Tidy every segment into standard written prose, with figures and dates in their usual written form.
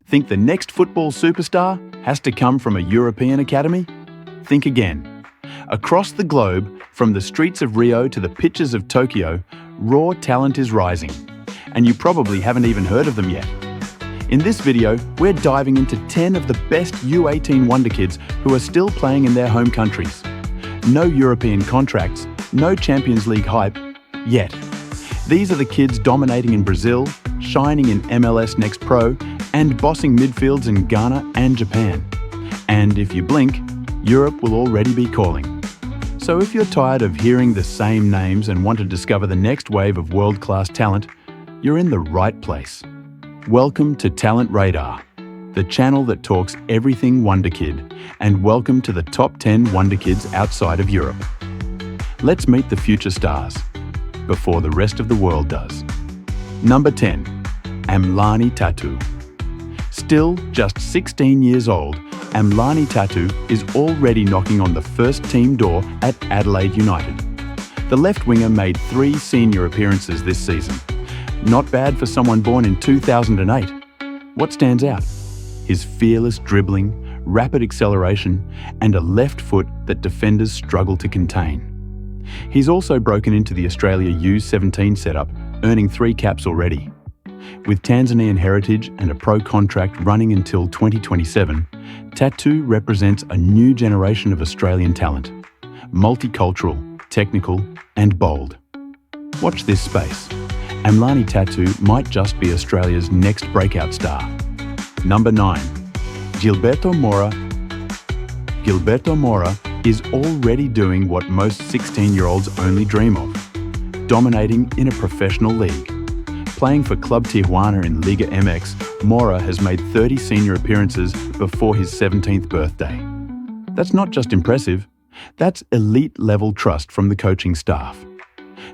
Think the next football superstar has to come from a European academy? Think again. Across the globe, from the streets of Rio to the pitches of Tokyo, raw talent is rising. And you probably haven't even heard of them yet. In this video, we're diving into 10 of the best U18 Wonderkids who are still playing in their home countries. No European contracts, no Champions League hype, yet. These are the kids dominating in Brazil, shining in MLS Next Pro, and bossing midfields in Ghana and Japan. And if you blink, Europe will already be calling. So if you're tired of hearing the same names and want to discover the next wave of world-class talent, you're in the right place. Welcome to Talent Radar, the channel that talks everything Wonderkid, and welcome to the top 10 Wonderkids outside of Europe. Let's meet the future stars, before the rest of the world does. Number 10, Amlani Tattoo. Still just 16 years old, Amlani Tattoo is already knocking on the first team door at Adelaide United. The left winger made 3 senior appearances this season. Not bad for someone born in 2008. What stands out? His fearless dribbling, rapid acceleration, and a left foot that defenders struggle to contain. He's also broken into the Australia U17 setup, earning 3 caps already. With Tanzanian heritage and a pro contract running until 2027, Tattoo represents a new generation of Australian talent. Multicultural, technical, and bold. Watch this space. Amlani Tattoo might just be Australia's next breakout star. Number 9. Gilberto Mora. Gilberto Mora is already doing what most 16-year-olds only dream of, dominating in a professional league. Playing for Club Tijuana in Liga MX, Mora has made 30 senior appearances before his 17th birthday. That's not just impressive, that's elite-level trust from the coaching staff.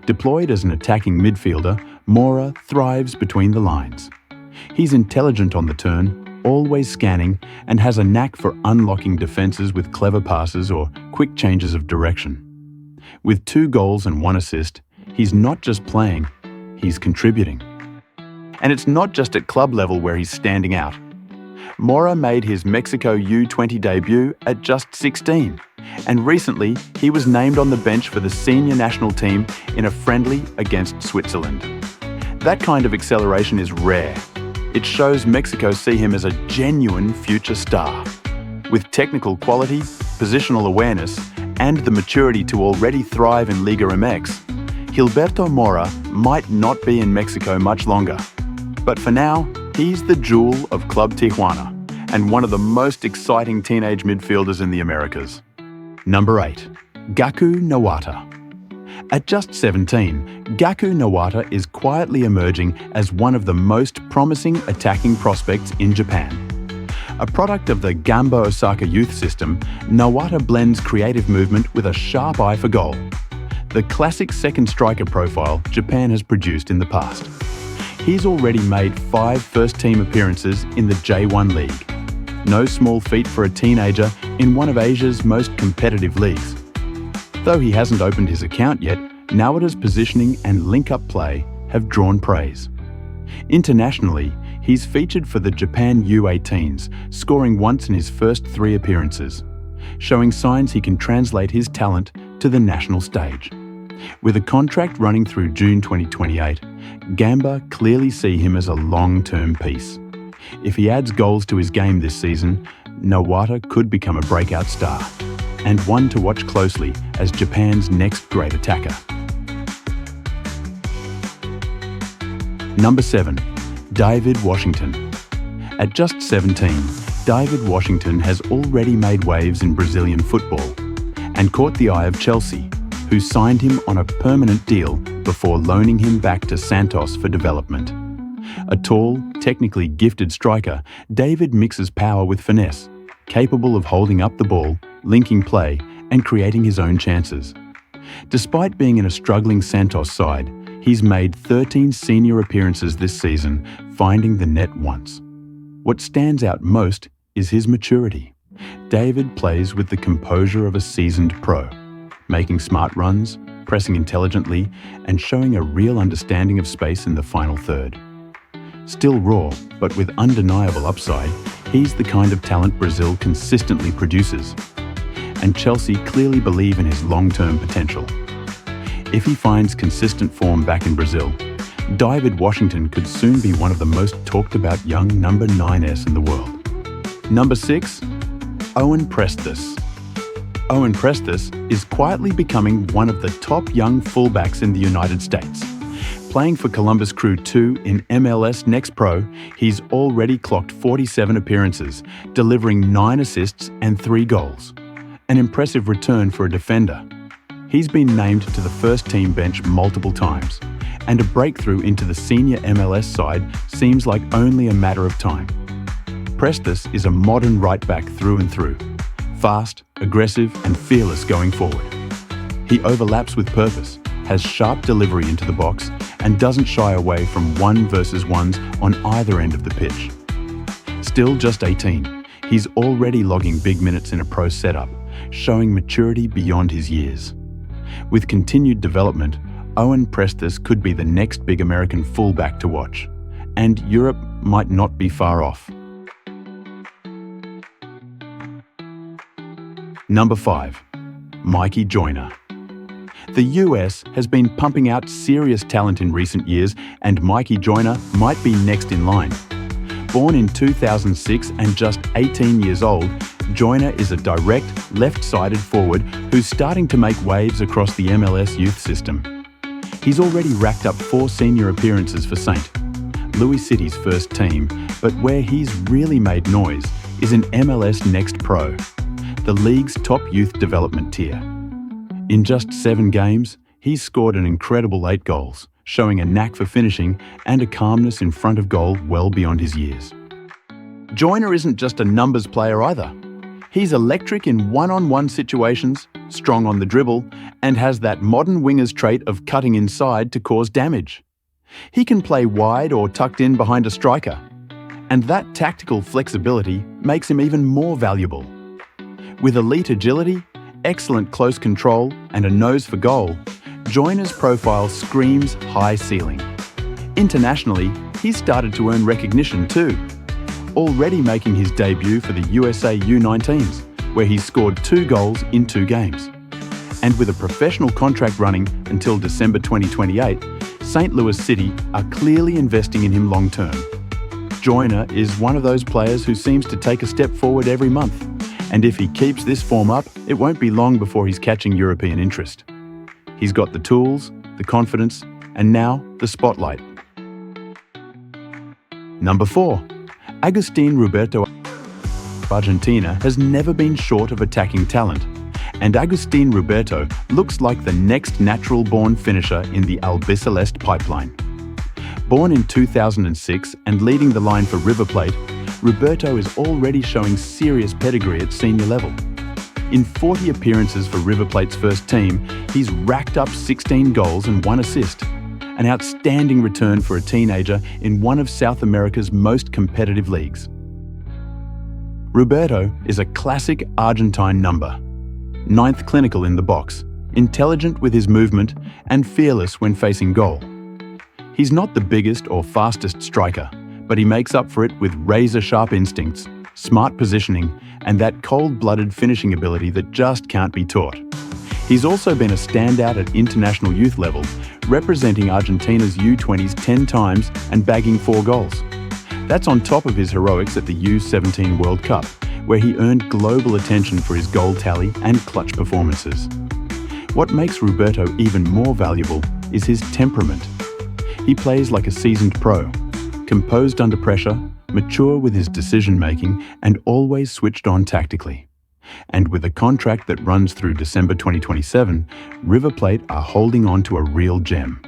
Deployed as an attacking midfielder, Mora thrives between the lines. He's intelligent on the turn, always scanning, and has a knack for unlocking defenses with clever passes or quick changes of direction. With 2 goals and 1 assist, he's not just playing, he's contributing. And it's not just at club level where he's standing out. Mora made his Mexico U20 debut at just 16, and recently he was named on the bench for the senior national team in a friendly against Switzerland. That kind of acceleration is rare. It shows Mexico see him as a genuine future star. With technical quality, positional awareness, and the maturity to already thrive in Liga MX, Gilberto Mora might not be in Mexico much longer. But for now, he's the jewel of Club Tijuana and one of the most exciting teenage midfielders in the Americas. Number 8. Gaku Nawata. At just 17, Gaku Nawata is quietly emerging as one of the most promising attacking prospects in Japan. A product of the Gamba Osaka youth system, Nawata blends creative movement with a sharp eye for goal. The classic second striker profile Japan has produced in the past. He's already made 5 first-team appearances in the J1 League. No small feat for a teenager in one of Asia's most competitive leagues. Though he hasn't opened his account yet, Nawata's positioning and link-up play have drawn praise. Internationally, he's featured for the Japan U18s, scoring once in his first 3 appearances, showing signs he can translate his talent to the national stage. With a contract running through June 2028, Gamba clearly see him as a long-term piece. If he adds goals to his game this season, Nawata could become a breakout star, and one to watch closely as Japan's next great attacker. Number 7. David Washington. At just 17, David Washington has already made waves in Brazilian football and caught the eye of Chelsea, who signed him on a permanent deal before loaning him back to Santos for development. A tall, technically gifted striker, David mixes power with finesse, capable of holding up the ball, linking play, and creating his own chances. Despite being in a struggling Santos side, he's made 13 senior appearances this season, finding the net once. What stands out most is his maturity. David plays with the composure of a seasoned pro, making smart runs, pressing intelligently, and showing a real understanding of space in the final third. Still raw, but with undeniable upside, he's the kind of talent Brazil consistently produces. And Chelsea clearly believe in his long-term potential. If he finds consistent form back in Brazil, David Washington could soon be one of the most talked about young number 9s in the world. Number 6, Owen Prestes. Owen Prestes is quietly becoming one of the top young fullbacks in the United States. Playing for Columbus Crew 2 in MLS Next Pro, he's already clocked 47 appearances, delivering 9 assists and 3 goals. An impressive return for a defender. He's been named to the first team bench multiple times, and a breakthrough into the senior MLS side seems like only a matter of time. Prestes is a modern right-back through and through, fast, aggressive and fearless going forward. He overlaps with purpose, has sharp delivery into the box and doesn't shy away from 1-versus-1s on either end of the pitch. Still just 18, he's already logging big minutes in a pro setup, showing maturity beyond his years. With continued development, Owen Prestes could be the next big American fullback to watch, and Europe might not be far off. Number 5, Mikey Joyner. The US has been pumping out serious talent in recent years, and Mikey Joyner might be next in line. Born in 2006 and just 18 years old, Joyner is a direct, left-sided forward who's starting to make waves across the MLS youth system. He's already racked up 4 senior appearances for St. Louis City's first team, but where he's really made noise is in MLS Next Pro, the league's top youth development tier. In just 7 games, he's scored an incredible 8 goals, showing a knack for finishing and a calmness in front of goal well beyond his years. Joyner isn't just a numbers player either. He's electric in one-on-one situations, strong on the dribble, and has that modern winger's trait of cutting inside to cause damage. He can play wide or tucked in behind a striker, and that tactical flexibility makes him even more valuable. With elite agility, excellent close control, and a nose for goal, Joyner's profile screams high ceiling. Internationally, he's started to earn recognition too, already making his debut for the USA U19s, where he scored 2 goals in 2 games. And with a professional contract running until December 2028, St. Louis City are clearly investing in him long term. Joyner is one of those players who seems to take a step forward every month, and if he keeps this form up, it won't be long before he's catching European interest. He's got the tools, the confidence, and now the spotlight. Number 4, Agustín Ruberto. Argentina has never been short of attacking talent, and Agustín Ruberto looks like the next natural-born finisher in the Albiceleste pipeline. Born in 2006 and leading the line for River Plate, Ruberto is already showing serious pedigree at senior level. In 40 appearances for River Plate's first team, he's racked up 16 goals and 1 assist, an outstanding return for a teenager in one of South America's most competitive leagues. Ruberto is a classic Argentine number, 9th clinical in the box, intelligent with his movement, and fearless when facing goal. He's not the biggest or fastest striker, but he makes up for it with razor-sharp instincts, smart positioning, and that cold-blooded finishing ability that just can't be taught. He's also been a standout at international youth level, representing Argentina's U20s 10 times and bagging 4 goals. That's on top of his heroics at the U17 World Cup, where he earned global attention for his goal tally and clutch performances. What makes Ruberto even more valuable is his temperament. He plays like a seasoned pro, composed under pressure, mature with his decision-making, and always switched on tactically. And with a contract that runs through December 2027, River Plate are holding on to a real gem.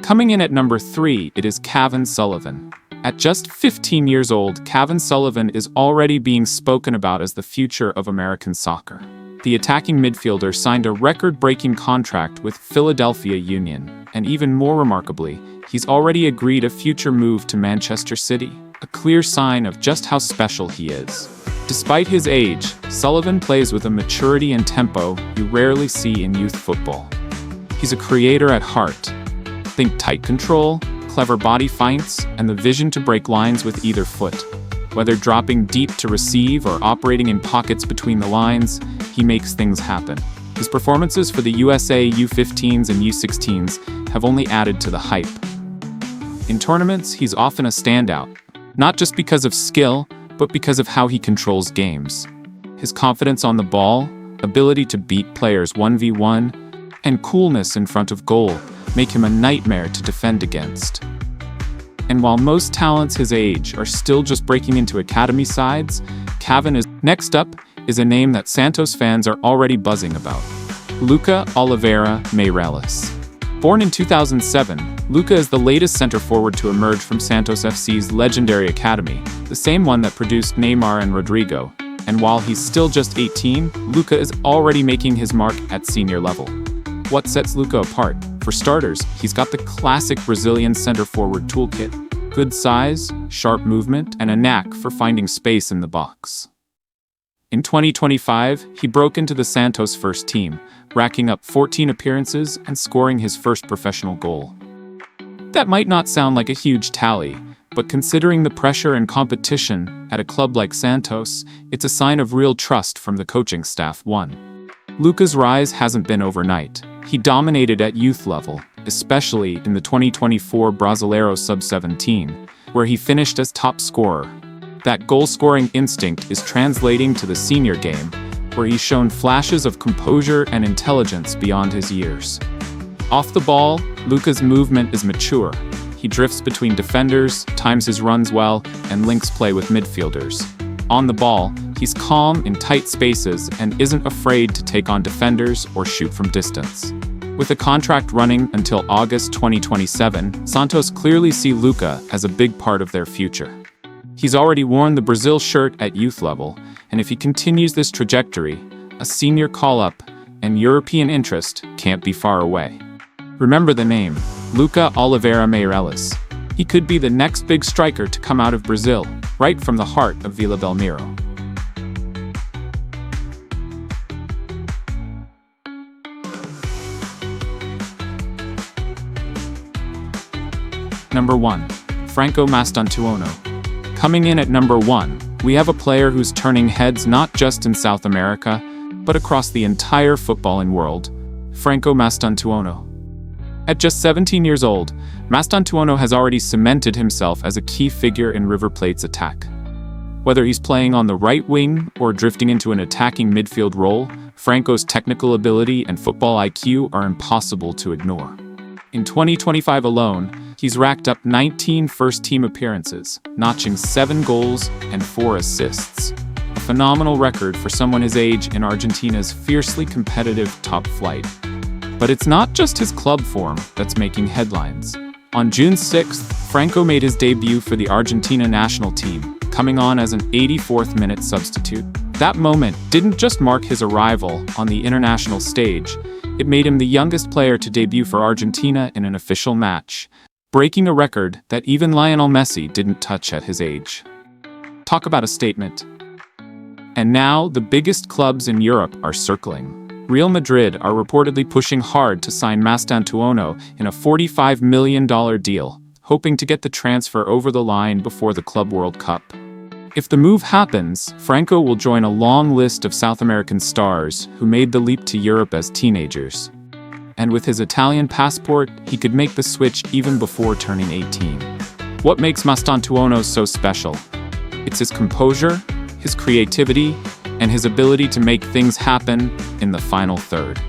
Coming in at number 3, it is Cavan Sullivan. At just 15 years old, Cavan Sullivan is already being spoken about as the future of American soccer. The attacking midfielder signed a record-breaking contract with Philadelphia Union, and even more remarkably, he's already agreed a future move to Manchester City, a clear sign of just how special he is. Despite his age, Sullivan plays with a maturity and tempo you rarely see in youth football. He's a creator at heart. Think tight control, clever body feints and the vision to break lines with either foot. Whether dropping deep to receive or operating in pockets between the lines, he makes things happen. His performances for the USA U15s and U16s have only added to the hype. In tournaments, he's often a standout, not just because of skill, but because of how he controls games. His confidence on the ball, ability to beat players 1v1, and coolness in front of goal make him a nightmare to defend against. And while most talents his age are still just breaking into academy sides, Cavan is next up is a name that Santos fans are already buzzing about: Luca Oliveira Meireles. Born in 2007, Luca is the latest center forward to emerge from Santos FC's legendary academy, the same one that produced Neymar and Rodrigo. And while he's still just 18, Luca is already making his mark at senior level. What sets Luca apart? For starters, he's got the classic Brazilian center forward toolkit: good size, sharp movement, and a knack for finding space in the box. In 2025, he broke into the Santos first team, racking up 14 appearances and scoring his first professional goal. That might not sound like a huge tally, but considering the pressure and competition at a club like Santos, it's a sign of real trust from the coaching staff. Luca's rise hasn't been overnight. He dominated at youth level, especially in the 2024 Brasileiro Sub-17, where he finished as top scorer. That goal-scoring instinct is translating to the senior game, where he's shown flashes of composure and intelligence beyond his years. Off the ball, Luca's movement is mature. He drifts between defenders, times his runs well, and links play with midfielders. On the ball, he's calm in tight spaces and isn't afraid to take on defenders or shoot from distance. With a contract running until August 2027, Santos clearly see Luca as a big part of their future. He's already worn the Brazil shirt at youth level, and if he continues this trajectory, a senior call-up and European interest can't be far away. Remember the name, Luca Oliveira Meireles. He could be the next big striker to come out of Brazil, right from the heart of Vila Belmiro. Number 1. Franco Mastantuono. Coming in at number 1, we have a player who's turning heads not just in South America, but across the entire footballing world: Franco Mastantuono. At just 17 years old, Mastantuono has already cemented himself as a key figure in River Plate's attack. Whether he's playing on the right wing or drifting into an attacking midfield role, Franco's technical ability and football IQ are impossible to ignore. In 2025 alone, he's racked up 19 first-team appearances, notching 7 goals and 4 assists. A phenomenal record for someone his age in Argentina's fiercely competitive top flight. But it's not just his club form that's making headlines. On June 6th, Franco made his debut for the Argentina national team, coming on as an 84th-minute substitute. That moment didn't just mark his arrival on the international stage, it made him the youngest player to debut for Argentina in an official match, breaking a record that even Lionel Messi didn't touch at his age. Talk about a statement. And now, the biggest clubs in Europe are circling. Real Madrid are reportedly pushing hard to sign Mastantuono in a $45 million deal, hoping to get the transfer over the line before the Club World Cup. If the move happens, Franco will join a long list of South American stars who made the leap to Europe as teenagers. And with his Italian passport, he could make the switch even before turning 18. What makes Mastantuono so special? It's his composure, his creativity, and his ability to make things happen in the final third.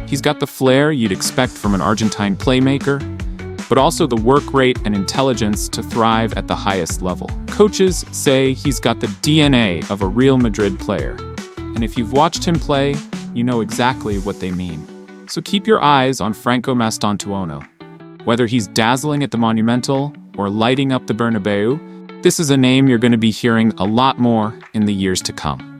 He's got the flair you'd expect from an Argentine playmaker, but also the work rate and intelligence to thrive at the highest level. Coaches say he's got the DNA of a Real Madrid player, and if you've watched him play, you know exactly what they mean. So keep your eyes on Franco Mastantuono. Whether he's dazzling at the Monumental or lighting up the Bernabeu, this is a name you're going to be hearing a lot more in the years to come.